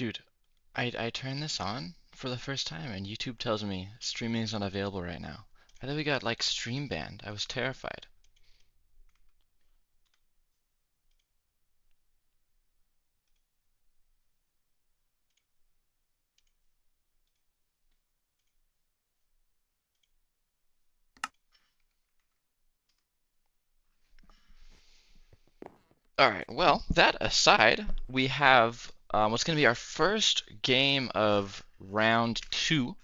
Dude, I turned this on for the first time and YouTube tells me streaming is not available right now. I thought we got like stream banned. I was terrified. Alright, well, that aside, we have what's going to be our first game of round 2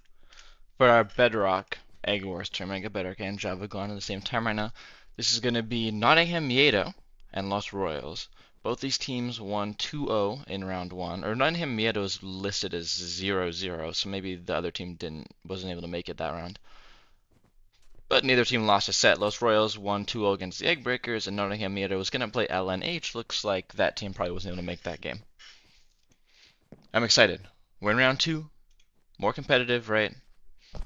for our Bedrock EggWars tournament. I got Bedrock and Java going at the same time right now. This is going to be Nottingham Miedo and Los Royals. Both these teams won 2-0 in round 1. Or Nottingham Miedo is listed as 0-0, so maybe the other team wasn't able to make it that round. But neither team lost a set. Los Royals won 2-0 against the Eggbreakers, and Nottingham Miedo was going to play LNH. Looks like that team probably wasn't able to make that game. I'm excited. We're in round 2. More competitive, right?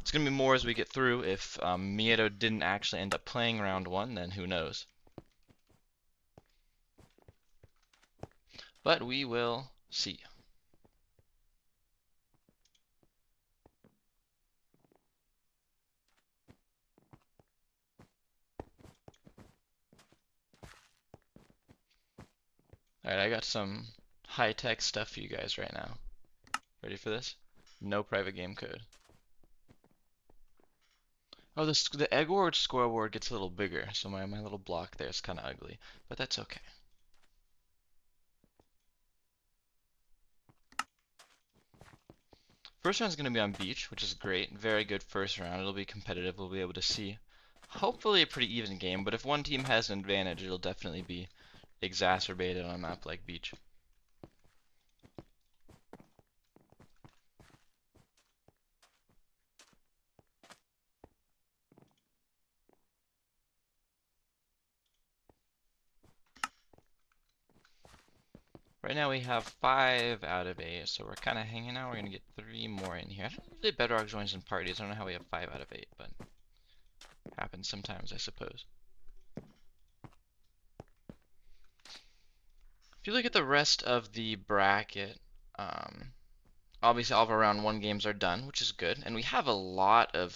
It's going to be more as we get through. If Miedo didn't actually end up playing round 1, then who knows? But we will see. Alright, I got some high-tech stuff for you guys right now. Ready for this? No private game code. Oh, the EggWars scoreboard gets a little bigger, so my little block there is kind of ugly, but that's okay. First round's going to be on beach, which is great. Very good first round. It'll be competitive. We'll be able to see hopefully a pretty even game, but if one team has an advantage, it'll definitely be exacerbated on a map like beach. Right now we have 5 out of 8, so we're kind of hanging out. We're going to get 3 more in here. I don't usually Bedrock joins in parties. I don't know how we have 5 out of 8, but happens sometimes, I suppose. If you look at the rest of the bracket, obviously all of our round 1 games are done, which is good, and we have a lot of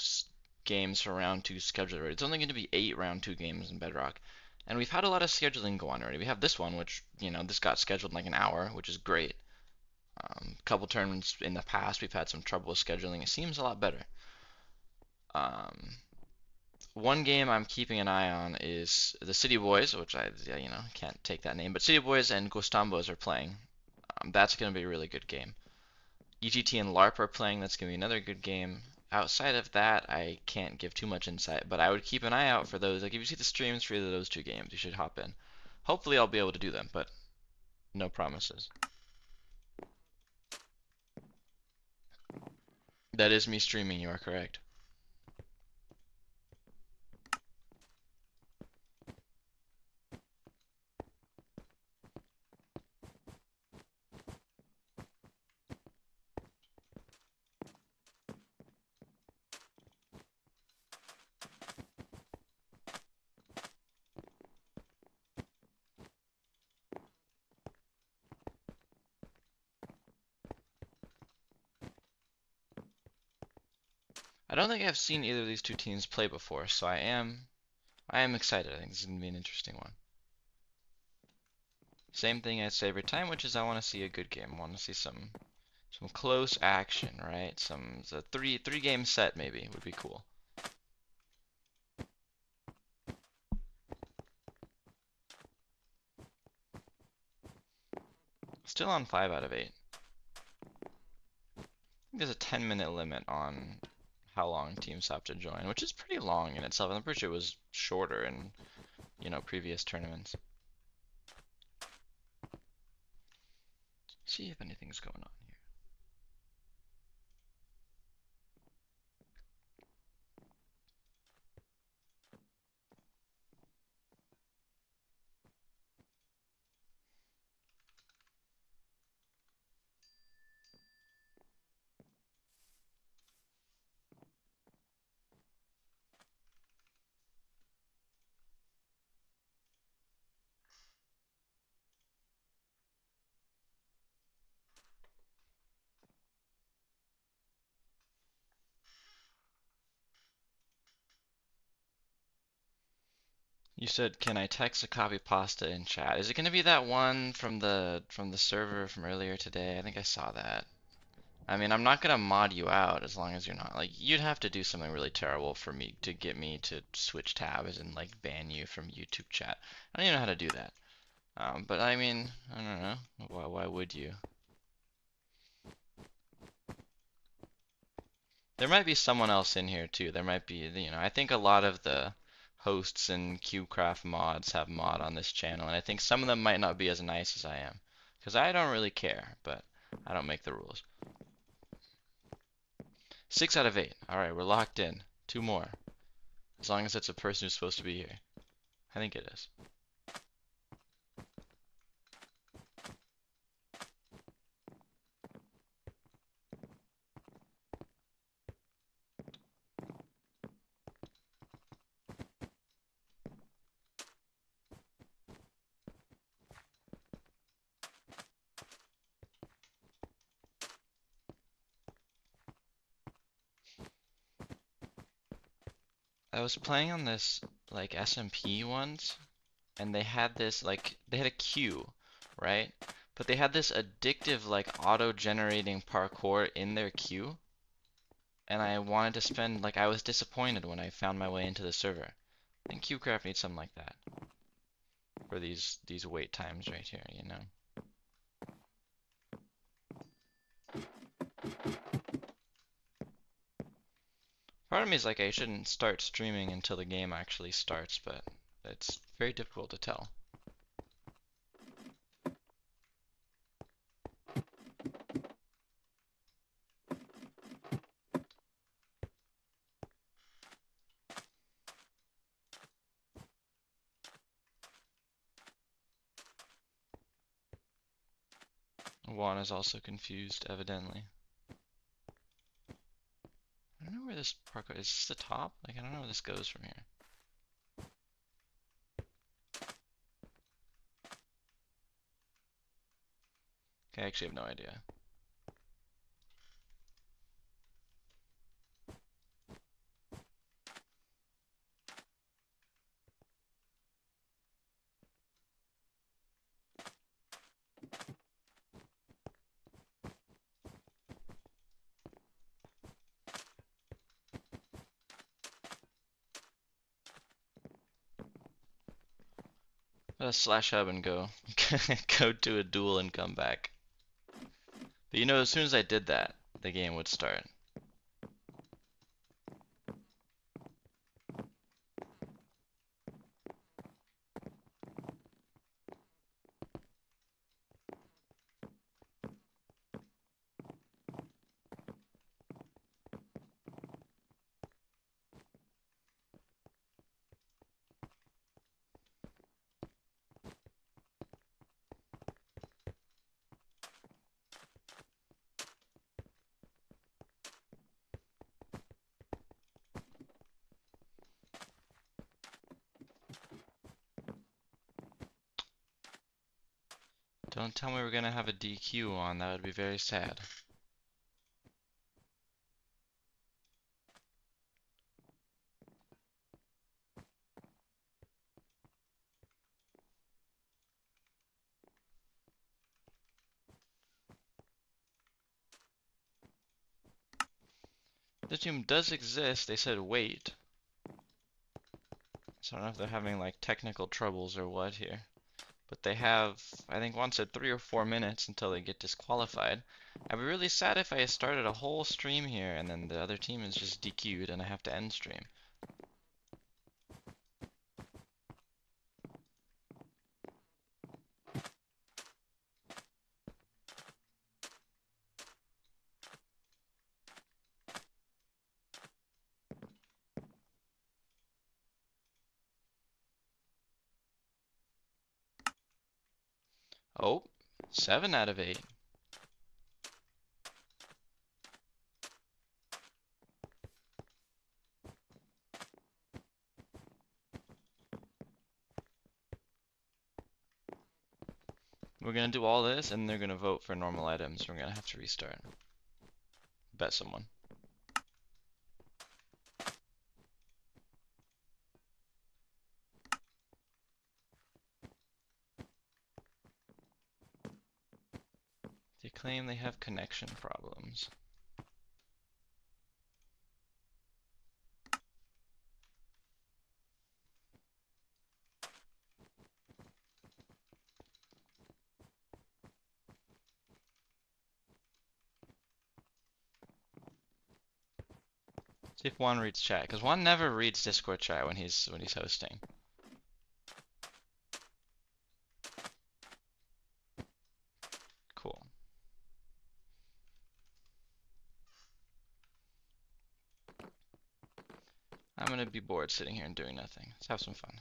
games for round 2 scheduled already. It's only going to be 8 round 2 games in Bedrock. And we've had a lot of scheduling go on already. We have this one, which, this got scheduled in like an hour, which is great. A couple tournaments in the past, we've had some trouble with scheduling. It seems a lot better. One game I'm keeping an eye on is the City Boys, which I, can't take that name, but City Boys and Gustambos are playing. That's going to be a really good game. EGT and LARP are playing. That's going to be another good game. Outside of that, I can't give too much insight, but I would keep an eye out for those. Like, if you see the streams for either of those 2 games, you should hop in. Hopefully I'll be able to do them, but no promises. That is me streaming, you are correct. I don't think I've seen either of these 2 teams play before, so I am excited. I think this is going to be an interesting one. Same thing I say every time, which is I want to see a good game. I want to see some close action, right? A three game set maybe would be cool. Still on 5 out of 8. I think there's a 10-minute limit on how long teams have to join, which is pretty long in itself. I'm pretty sure it was shorter in, previous tournaments. See if anything's going on here. You said, "Can I text a copy pasta in chat?" Is it going to be that one from the server from earlier today? I think I saw that. I mean, I'm not gonna mod you out as long as you're not like you'd have to do something really terrible for me to get me to switch tabs and like ban you from YouTube chat. I don't even know how to do that. But I mean, I don't know. Why would you? There might be someone else in here too. There might be, I think a lot of the hosts and CubeCraft mods have mod on this channel, and I think some of them might not be as nice as I am, because I don't really care, but I don't make the rules. 6 out of 8. All right, we're locked in. 2 more. As long as it's a person who's supposed to be here. I think it is. I was playing on this like SMP once, and they had this like they had a queue, right? But they had this addictive like auto-generating parkour in their queue, and I wanted to spend like I was disappointed when I found my way into the server. I think CubeCraft needs something like that for these wait times right here, you know. Part of me is like I shouldn't start streaming until the game actually starts, but it's very difficult to tell. Juan is also confused, evidently. I don't know where this parkour is. This the top? Like I don't know where this goes from here. Okay, I actually have no idea. Slash hub and go go to a duel and come back. But you know, as soon as I did that, the game would start. Don't tell me we're gonna have a DQ on, that would be very sad. This team does exist, they said wait. So I don't know if they're having like technical troubles or what here. But they have, I think one said 3 or 4 minutes until they get disqualified. I'd be really sad if I started a whole stream here and then the other team is just DQ'd and I have to end stream. Oh, 7 out of 8. We're gonna do all this and they're gonna vote for normal items. We're gonna have to restart. Bet someone. claim they have connection problems. See if Juan reads chat, because Juan never reads Discord chat when he's hosting. Cool. I'm gonna be bored sitting here and doing nothing. Let's have some fun.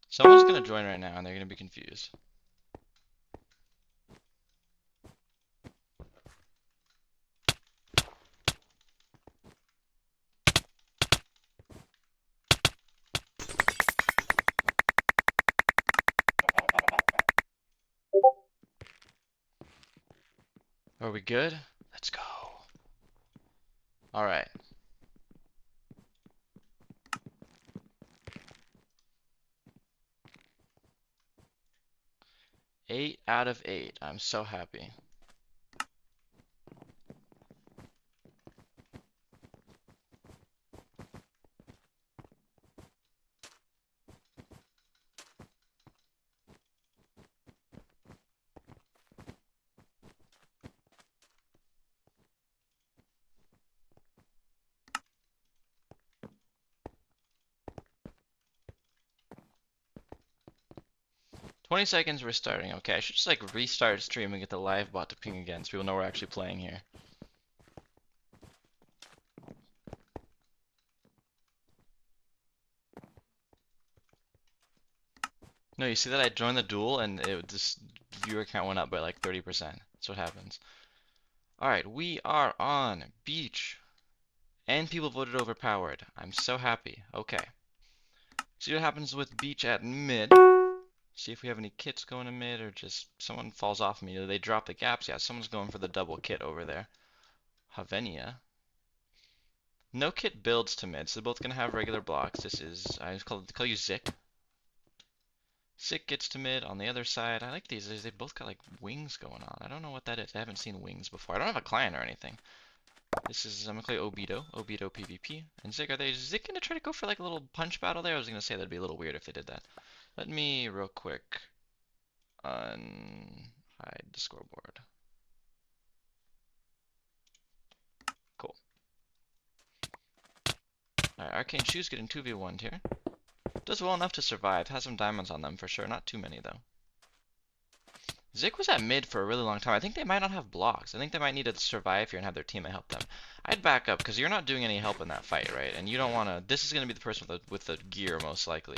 Someone's gonna join right now and they're gonna be confused. Are we good? Let's go. All right. 8 out of 8. I'm so happy. "20 seconds, we're starting." Okay, I should just like restart stream and get the live bot to ping again so people know we're actually playing here. No, you see that I joined the duel and this viewer count went up by like 30%. That's what happens. Alright, we are on beach. And people voted overpowered. I'm so happy. Okay. See what happens with beach at mid. See if we have any kits going to mid or just someone falls off me. Do they drop the gaps? Yeah, someone's going for the double kit over there. Havennea. No kit builds to mid, so they're both going to have regular blocks. This is, I call you Zik. Zik gets to mid on the other side. I like these. They both got like wings going on. I don't know what that is. I haven't seen wings before. I don't have a client or anything. This is, I'm gonna play Zzzobitopvp. And Zik, is Zik gonna try to go for like a little punch battle there? I was gonna say that'd be a little weird if they did that. Let me real quick unhide the scoreboard. Cool. Alright, Arcane Shoes getting 2v1'd here. Does well enough to survive. Has some diamonds on them for sure. Not too many though. Zik was at mid for a really long time. I think they might not have blocks. I think they might need to survive here and have their teammate help them. I'd back up because you're not doing any help in that fight, right? And you don't want to. This is going to be the person with the gear most likely.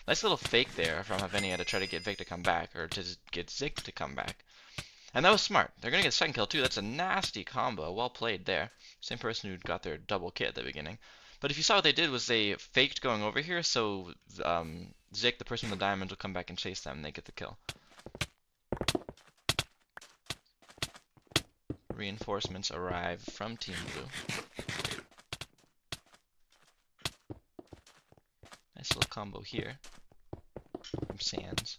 Nice little fake there from Havennea to try to get Vic to come back, or to get Zik to come back. And that was smart. They're going to get a second kill too. That's a nasty combo. Well played there. Same person who got their double kit at the beginning. But if you saw what they did was they faked going over here, so Zik, the person with the diamonds, will come back and chase them and they get the kill. Reinforcements arrive from Team Blue. Nice little combo here from Sans.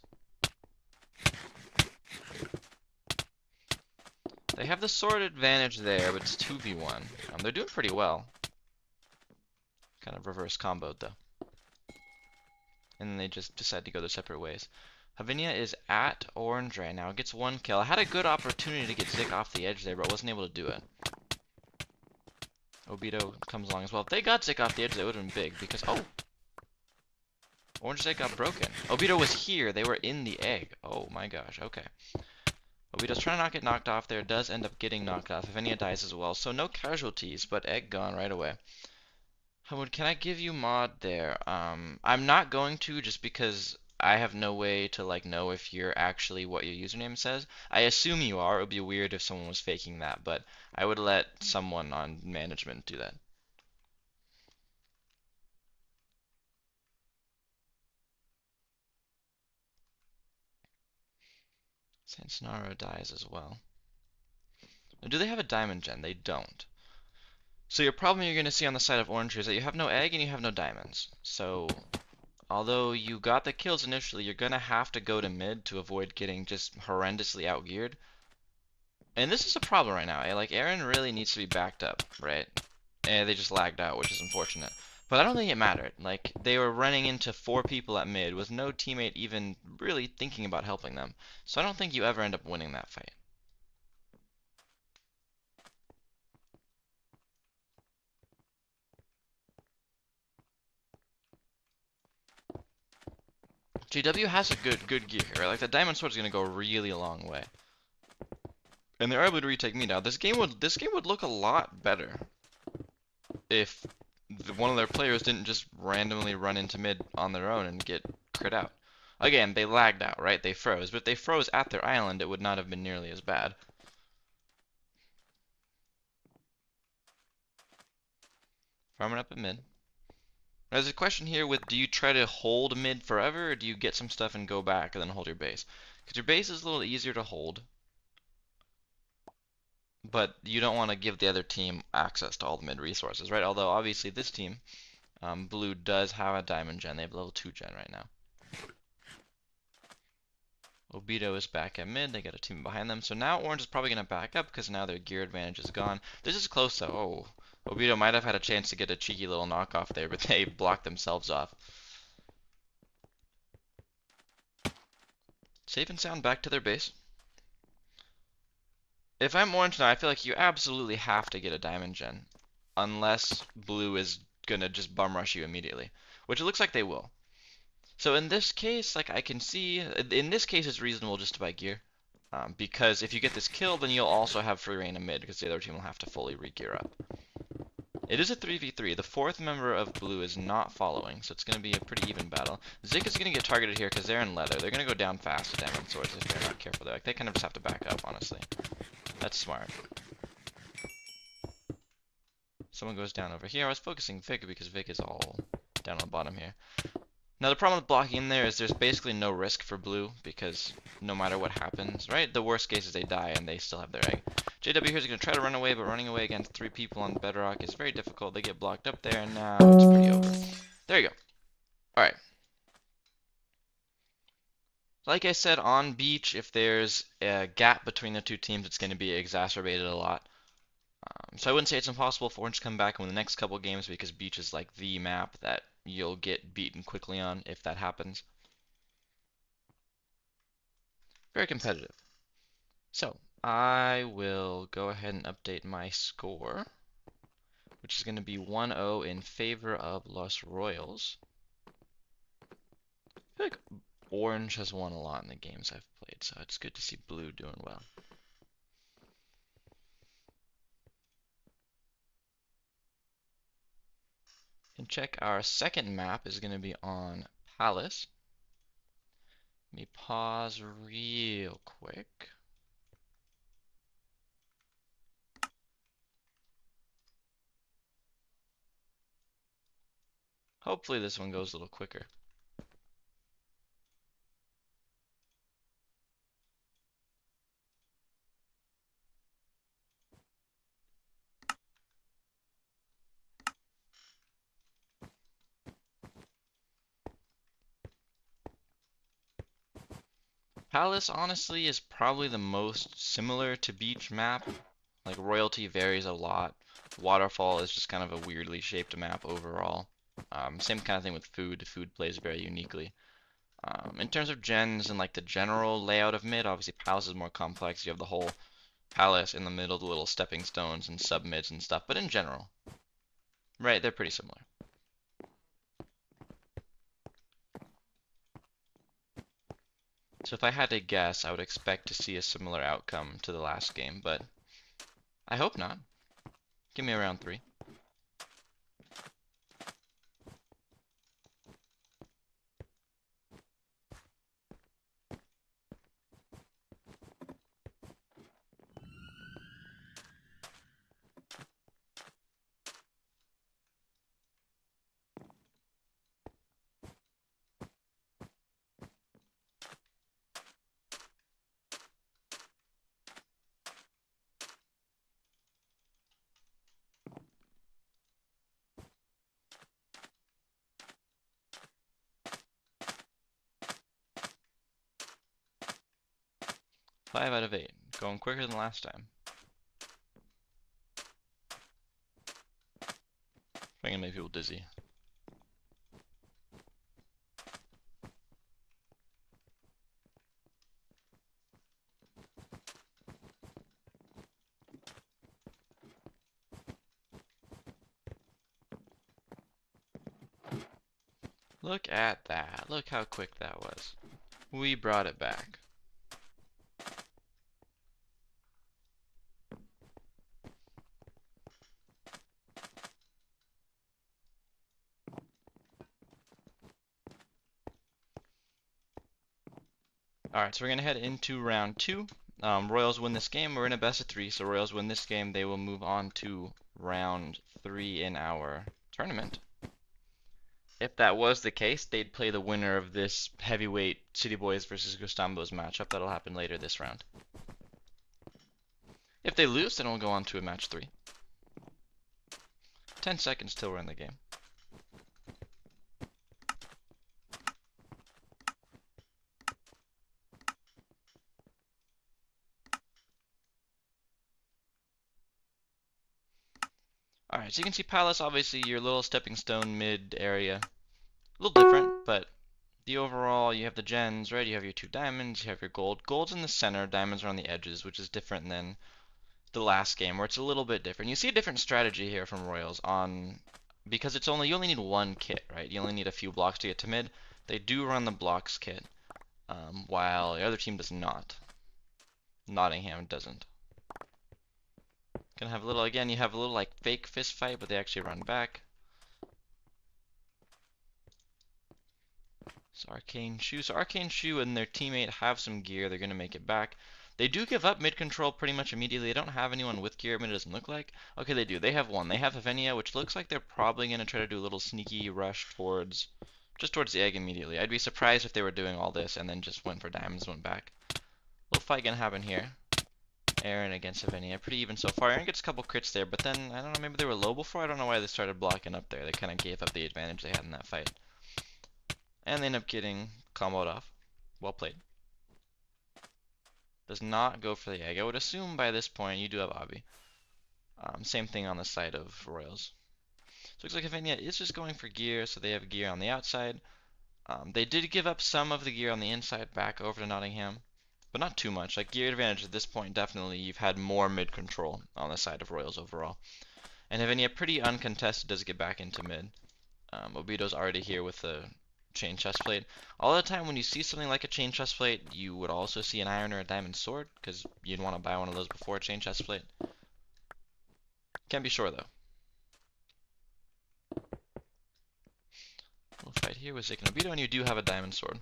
They have the sword advantage there, but it's 2v1. They're doing pretty well. Kind of reverse comboed though. And then they just decide to go their separate ways. Havennea is at orange right now. Gets 1 kill. I had a good opportunity to get Zik off the edge there, but wasn't able to do it. Obito comes along as well. If they got Zik off the edge, they would have been big because, oh! Orange Zik got broken. Obito was here. They were in the egg. Oh my gosh. Okay. Obito's trying to not get knocked off there. Does end up getting knocked off. Havennea dies as well. So no casualties, but egg gone right away. Hamud, can I give you mod there? I'm not going to just because I have no way to like know if you're actually what your username says. I assume you are. It would be weird if someone was faking that, but I would let someone on management do that. Sansnarrow dies as well. Now, do they have a diamond gen? They don't. So your problem you're going to see on the side of orange is that you have no egg and you have no diamonds. So although you got the kills initially, you're going to have to go to mid to avoid getting just horrendously outgeared. And this is a problem right now. Like, Aaron really needs to be backed up, right? And they just lagged out, which is unfortunate. But I don't think it mattered. Like, they were running into 4 people at mid with no teammate even really thinking about helping them. So I don't think you ever end up winning that fight. GW has a good gear here. Like, the diamond sword is gonna go really a long way. And they're able to retake me now. This game would look a lot better if one of their players didn't just randomly run into mid on their own and get crit out. Again, they lagged out, right? They froze. But if they froze at their island, it would not have been nearly as bad. Farming up at mid. There's a question here with, do you try to hold mid forever, or do you get some stuff and go back and then hold your base? Because your base is a little easier to hold, but you don't want to give the other team access to all the mid resources, right? Although obviously this team, blue, does have a diamond gen. They have level 2 gen right now. Zzzobitopvp is back at mid. They got a team behind them. So now orange is probably going to back up because now their gear advantage is gone. This is close though. Oh, Zzzobitopvp might have had a chance to get a cheeky little knockoff there, but they blocked themselves off. Safe and sound back to their base. If I'm orange now, I feel like you absolutely have to get a diamond gen. Unless blue is going to just bum rush you immediately. Which it looks like they will. So in this case, like I can see, in this case it's reasonable just to buy gear. Because if you get this kill, then you'll also have free reign of mid, because the other team will have to fully re-gear up. It is a 3v3. The 4th member of blue is not following, so it's going to be a pretty even battle. Zik is going to get targeted here because they're in leather. They're going to go down fast with diamond swords if they're not careful. They kind of just have to back up, honestly. That's smart. Someone goes down over here. I was focusing Vic because Vic is all down on the bottom here. Now the problem with blocking in there is there's basically no risk for blue because no matter what happens, right? The worst case is they die and they still have their egg. JW here is going to try to run away, but running away against 3 people on Bedrock is very difficult. They get blocked up there and now it's pretty over. There you go. Alright. Like I said, on beach, if there's a gap between the 2 teams, it's going to be exacerbated a lot. So I wouldn't say it's impossible for orange to come back in the next couple games because beach is like the map that you'll get beaten quickly on if that happens. Very competitive. So I will go ahead and update my score, which is going to be 1-0 in favor of Los Royals. I feel like orange has won a lot in the games I've played, so it's good to see blue doing well. And check our second map is going to be on Palace. Let me pause real quick. Hopefully this one goes a little quicker. Palace, honestly, is probably the most similar to beach map. Like, royalty varies a lot. Waterfall is just kind of a weirdly shaped map overall. Same kind of thing with food. Food plays very uniquely. In terms of gens and like the general layout of mid, obviously Palace is more complex. You have the whole palace in the middle, the little stepping stones and sub mids and stuff. But in general, right, they're pretty similar. So if I had to guess, I would expect to see a similar outcome to the last game, but I hope not. Give me a round 3. 5 out of 8. Going quicker than last time. I'm gonna make people dizzy. Look at that. Look how quick that was. We brought it back. Alright, so we're going to head into round 2. Royals win this game. We're in a best of 3, so Royals win this game. They will move on to round 3 in our tournament. If that was the case, they'd play the winner of this heavyweight City Boys versus Gustambos matchup. That'll happen later this round. If they lose, then we'll go on to a match 3. 10 seconds till we're in the game. Alright, so you can see Palace, obviously your little stepping stone mid area. A little different, but the overall, you have the gens, right? You have your 2 diamonds, you have your gold. Gold's in the center, diamonds are on the edges, which is different than the last game, where it's a little bit different. You see a different strategy here from Royals because you only need 1 kit, right? You only need a few blocks to get to mid. They do run the blocks kit, while the other team does not. Nottingham doesn't. Gonna have a little, again, you have a little like fake fist fight, but they actually run back. So Arcane Shoe. So Arcane Shoe and their teammate have some gear. They're gonna make it back. They do give up mid control pretty much immediately. They don't have anyone with gear, but it doesn't look like. Okay, they do. They have one. They have Havennea, which looks like they're probably gonna try to do a little sneaky rush just towards the egg immediately. I'd be surprised if they were doing all this and then just went for diamonds, went back. Little fight gonna happen here. Aaron against Havennea. Pretty even so far. Aaron gets a couple crits there, but then, I don't know, maybe they were low before? I don't know why they started blocking up there. They kind of gave up the advantage they had in that fight. And they end up getting comboed off. Well played. Does not go for the egg. I would assume by this point you do have Obby. Same thing on the side of Royals. So it looks like Havennea is just going for gear, so they have gear on the outside. They did give up some of the gear on the inside back over to Nottingham. But not too much. Like, gear advantage at this point, definitely you've had more mid control on the side of Royals overall. And Havennea, pretty uncontested, does get back into mid. Obito's already here with the chain chestplate. All the time when you see something like a chain chestplate, you would also see an iron or a diamond sword, because you'd want to buy one of those before a chain chestplate. Can't be sure, though. We'll fight here with Zik and Obito, and you do have a diamond sword.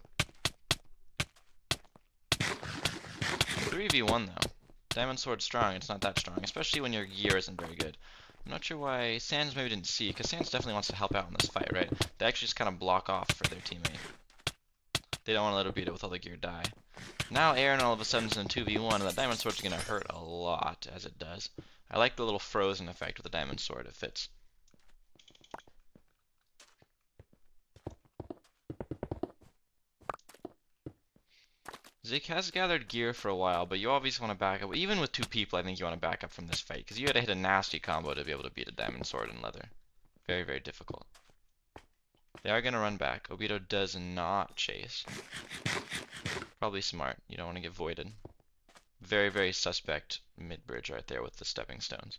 3v1 though. Diamond sword's strong, it's not that strong, especially when your gear isn't very good. I'm not sure why Sans maybe didn't see, because Sans definitely wants to help out in this fight, right? They actually just kind of block off for their teammate. They don't want to let Obito with all the gear die. Now Aaron all of a sudden is in 2v1, and that diamond sword's going to hurt a lot, as it does. I like the little frozen effect with the diamond sword, it fits. Zik has gathered gear for a while, but you obviously want to back up. Even with 2 people, I think you want to back up from this fight, because you had to hit a nasty combo to be able to beat a diamond sword and leather. Very, very difficult. They are going to run back. Obito does not chase. Probably smart. You don't want to get voided. Very, very suspect mid-bridge right there with the stepping stones.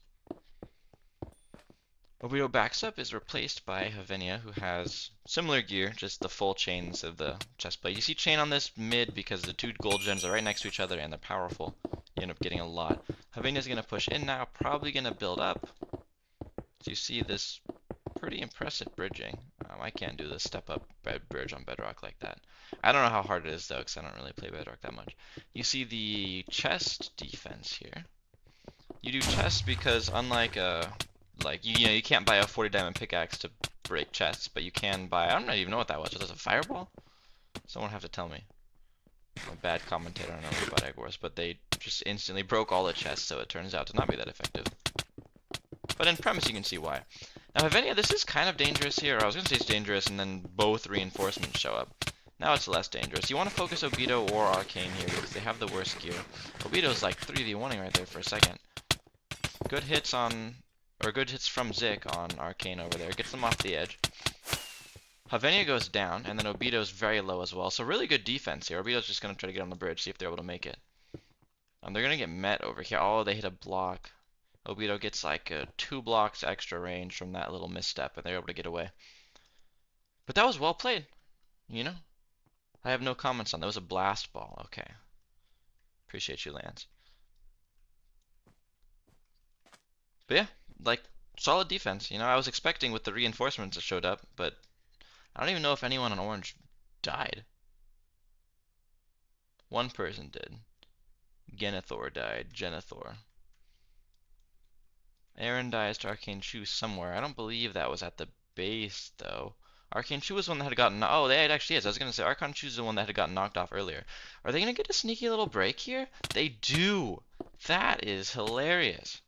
Obito backs up, is replaced by Havennea, who has similar gear, just the full chains of the chestplate. You see chain on this mid because the 2 gold gens are right next to each other and they're powerful. You end up getting a lot. Havennea's going to push in now, probably going to build up. So you see this pretty impressive bridging. I can't do the step up bridge on Bedrock like that. I don't know how hard it is though, because I don't really play Bedrock that much. You see the chest defense here. You do chest because unlike you can't buy a 40 diamond pickaxe to break chests, but you can buy, I don't even know what that was. Was that a fireball? Someone have to tell me. I'm a bad commentator, I don't know about EggWars, but they just instantly broke all the chests, so it turns out to not be that effective. But in premise you can see why. Now Havennea, this is kind of dangerous here, or I was going to say it's dangerous, and then both reinforcements show up. Now it's less dangerous. You want to focus Obito or Arcane here because they have the worst gear. Obito's like 3v1ing right there for a second. Good hits on, or good hits from Zik on Arcane over there. Gets them off the edge. Havennea goes down, and then Obito's very low as well. So really good defense here. Obito's just going to try to get on the bridge, see if they're able to make it. They're going to get met over here. Oh, they hit a block. Obito gets like 2 blocks extra range from that little misstep, and they're able to get away. But that was well played, you know? I have no comments on that. That was a blast ball. Okay. Appreciate you, Lance. But yeah, like, solid defense. You know, I was expecting with the reinforcements that showed up, but I don't even know if anyone on orange died. One person did. Genethor died. Genethor. Aaron dies to Arcane Shoe somewhere. I don't believe that was at the base, though. Arcane Shoe was one that had gotten... Oh, it actually is. I was going to say Arcane Shoe is the one that had gotten knocked off earlier. Are they going to get a sneaky little break here? They do! That is hilarious.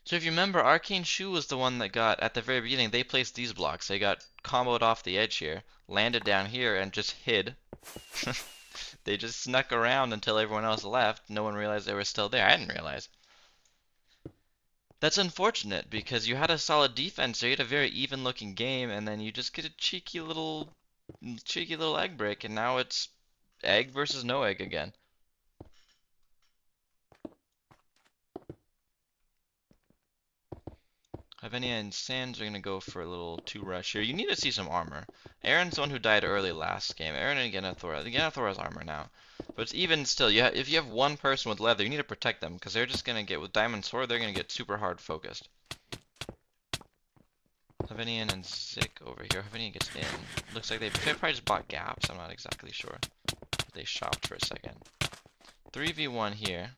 So if you remember, Arcane Shoe was the one that got, at the very beginning, they placed these blocks. They got comboed off the edge here, landed down here, and just hid. They just snuck around until everyone else left. No one realized they were still there. I didn't realize. That's unfortunate because you had a solid defense there. You had a very even-looking game, and then you just get a cheeky little egg break, and now it's egg versus no egg again. Havennea and Sans are going to go for a little 2-rush here. You need to see some armor. Aaron's the one who died early last game. Aaron and Genethor. The Genethor has armor now. But it's even still. If you have one person with leather, you need to protect them. Because they're just going to get, with Diamond Sword, they're going to get super hard focused. Havennea and Zik over here. Havennea gets in. Looks like they probably just bought gaps. I'm not exactly sure. But they shopped for a second. 3v1 here.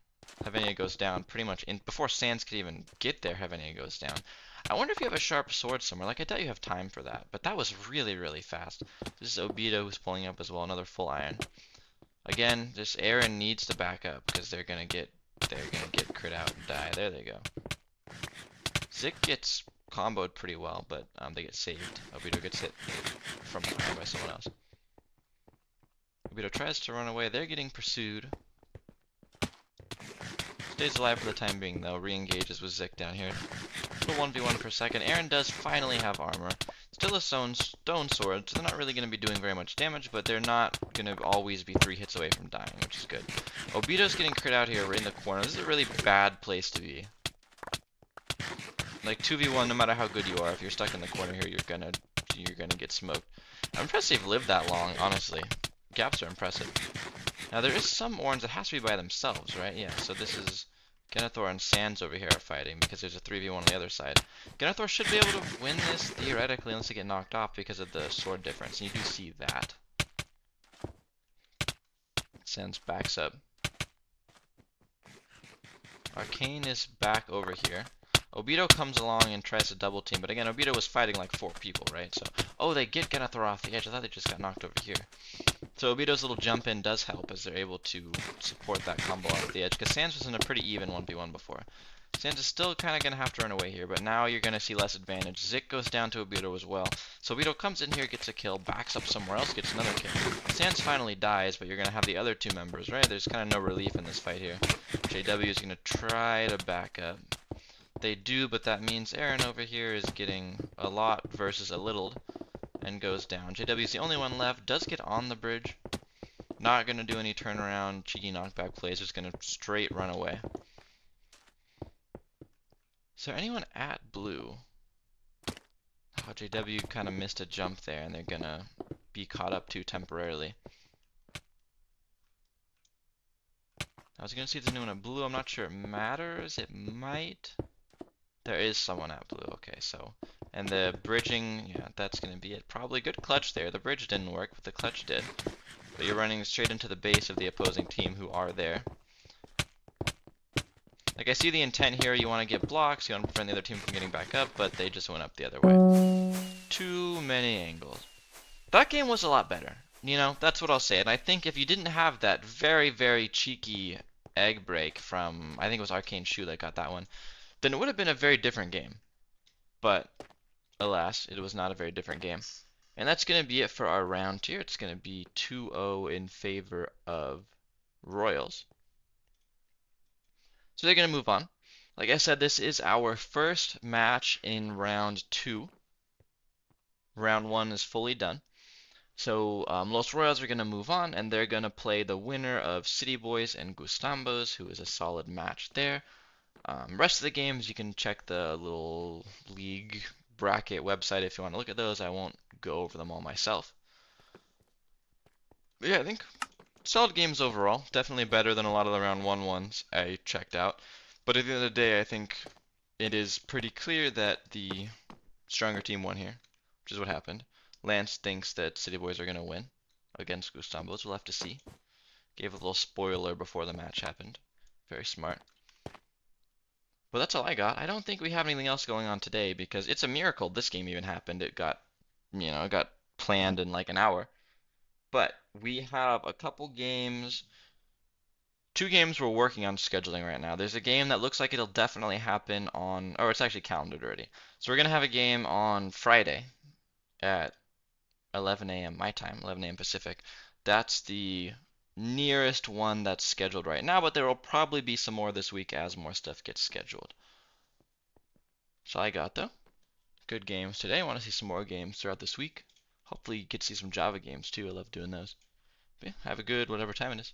Havennea goes down pretty much in before Sans could even get there. Havennea goes down. I wonder if you have a sharp sword somewhere. Like, I doubt you have time for that. But that was really, really fast. This is Obito who's pulling up as well. Another full iron. Again, this Aaron needs to back up because they're gonna get crit out and die. There they go. Zik gets comboed pretty well, but they get saved. Obito gets hit from behind by someone else. Obito tries to run away. They're getting pursued. Stays alive for the time being, though. Re-engages with Zik down here. Little 1v1 per second. Aaron does finally have armor. Still a stone sword, so they're not really going to be doing very much damage, but they're not going to always be 3 hits away from dying, which is good. Obito's getting crit out here right in the corner. This is a really bad place to be. Like 2v1, no matter how good you are, if you're stuck in the corner here, you're gonna get smoked. I'm impressed they've lived that long, honestly. Gaps are impressive. Now there is some orange that has to be by themselves, right? Yeah, so this is Genethor and Sans over here are fighting because there's a 3v1 on the other side. Genethor should be able to win this theoretically unless they get knocked off because of the sword difference, and you do see that. Sans backs up. Arcane is back over here. Obito comes along and tries to double team, but again, Obito was fighting like 4 people, right? So, oh, they get Genethor off the edge. I thought they just got knocked over here. So Obito's little jump in does help as they're able to support that combo off the edge, because Sans was in a pretty even 1v1 before. Sans is still kind of going to have to run away here, but now you're going to see less advantage. Zik goes down to Obito as well. So Obito comes in here, gets a kill, backs up somewhere else, gets another kill. Sans finally dies, but you're going to have the other 2 members, right? There's kind of no relief in this fight here. JW is going to try to back up. They do, but that means Aaron over here is getting a lot versus a little and goes down. JW is the only one left, does get on the bridge. Not going to do any turnaround, cheeky knockback plays, just going to straight run away. Is there anyone at blue? Oh, JW kind of missed a jump there, and they're going to be caught up to temporarily. I was going to see if there's anyone at blue. I'm not sure it matters. It might. There is someone at blue. Okay, so. And the bridging, yeah, that's going to be it. Probably good clutch there. The bridge didn't work, but the clutch did. But you're running straight into the base of the opposing team who are there. Like, I see the intent here. You want to get blocks. You want to prevent the other team from getting back up, but they just went up the other way. Too many angles. That game was a lot better. You know, that's what I'll say. And I think if you didn't have that very, very cheeky egg break from, I think it was Arcane Shoe that got that one, then it would have been a very different game. But, alas, it was not a very different game. And that's going to be it for our round here. It's going to be 2-0 in favor of Royals. So they're going to move on. Like I said, this is our first match in round 2. Round 1 is fully done. So Los Royals are going to move on, and they're going to play the winner of City Boys and Gustambos, who is a solid match there. Rest of the games, you can check the little league bracket website if you want to look at those. I won't go over them all myself. But yeah, I think solid games overall. Definitely better than a lot of the round 1 ones I checked out. But at the end of the day, I think it is pretty clear that the stronger team won here, which is what happened. Lance thinks that City Boys are going to win against Gustambos. We'll have to see. Gave a little spoiler before the match happened. Very smart. But that's all I got. I don't think we have anything else going on today because it's a miracle this game even happened. It got, it got planned in like an hour. But we have a couple games, 2 games we're working on scheduling right now. There's a game that looks like it'll definitely happen on, or it's actually calendared already. So we're going to have a game on Friday at 11 a.m. my time, 11 a.m. Pacific. That's the nearest one that's scheduled right now, but there will probably be some more this week as more stuff gets scheduled. So I got though. Good games today. I want to see some more games throughout this week. Hopefully you get to see some Java games too. I love doing those. But yeah, have a good whatever time it is.